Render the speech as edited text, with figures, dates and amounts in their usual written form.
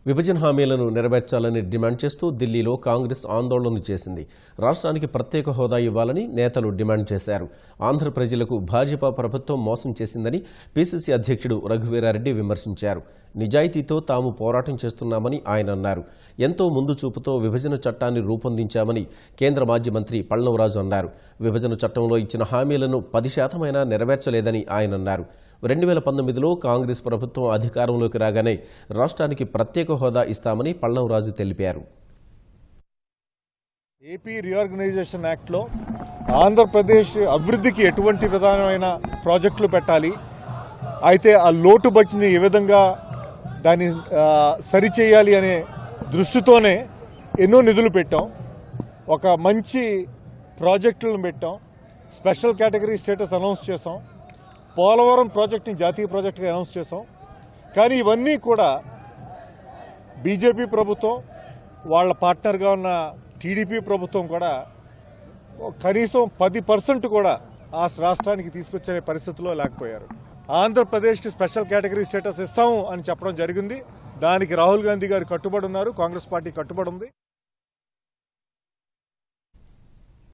విభజన హామీలను నెరవేర్చాలని డిమాండ్ చేస్తూ ఢిల్లీలో కాంగ్రెస్ ఆందోళన చేసింది. రాష్ట్రానికి ప్రత్యేక హోదా ఇవ్వాలని నేతలు డిమాండ్ చేశారు. ఆంధ్ర ప్రజలకు భాజపా ప్రభుత్వం మోసం చేసిందని పీసీసీ అధ్యక్షుడు రఘువీరారెడ్డి విమర్శించారు. నిజాయితీతో తాము పోరాటం చేస్తున్నామని ఆయన అన్నారు. ఎంతో ముందు చూపుతో విభజన చట్టాన్ని రూపొందించామని కేంద్ర మాజీ మంత్రి పళ్లవరాజు అన్నారు. విభజన చట్టంలో ఇచ్చిన హామీలను 10% నెరవేర్చలేదని ఆయన అన్నారు. 2019లో కాంగ్రెస్ ప్రభుత్వం అధికారంలోకి రాగానే రాష్ట్రానికి ప్రత్యేక హోదా ఇస్తామని పళ్లవరాజు తెలిపారు. ఏపీ రీఆర్గనైజేషన్ యాక్ట్లో ఆంధ్రప్రదేశ్ అభివృద్ధికి ఎటువంటి విధానమైన ప్రాజెక్టులు పెట్టాలి, అయితే ఆ లోటు బడ్జెట్ని ఏ విధంగా దాన్ని సరిచేయాలి అనే దృష్టితోనే ఎన్నో నిధులు పెట్టాం. ఒక మంచి ప్రాజెక్టులను పెట్టాం. స్పెషల్ కేటగిరీ స్టేటస్ అనౌన్స్ చేసాం. పోలవరం ప్రాజెక్టుని జాతీయ ప్రాజెక్టుగా అనౌన్స్ చేసాం. కానీ ఇవన్నీ కూడా బీజేపీ ప్రభుత్వం, వాళ్ళ పార్ట్నర్గా ఉన్న టీడీపీ ప్రభుత్వం కూడా కనీసం 10% కూడా ఆ రాష్ట్రానికి తీసుకొచ్చే పరిస్థితిలో లేకపోయారు. ఆంధ్రప్రదేశ్కి స్పెషల్ కేటగిరీ స్టేటస్ ఇస్తాము అని చెప్పడం జరిగింది. దానికి రాహుల్ గాంధీ గారు కట్టుబడి ఉన్నారు, కాంగ్రెస్ పార్టీ కట్టుబడి ఉంది.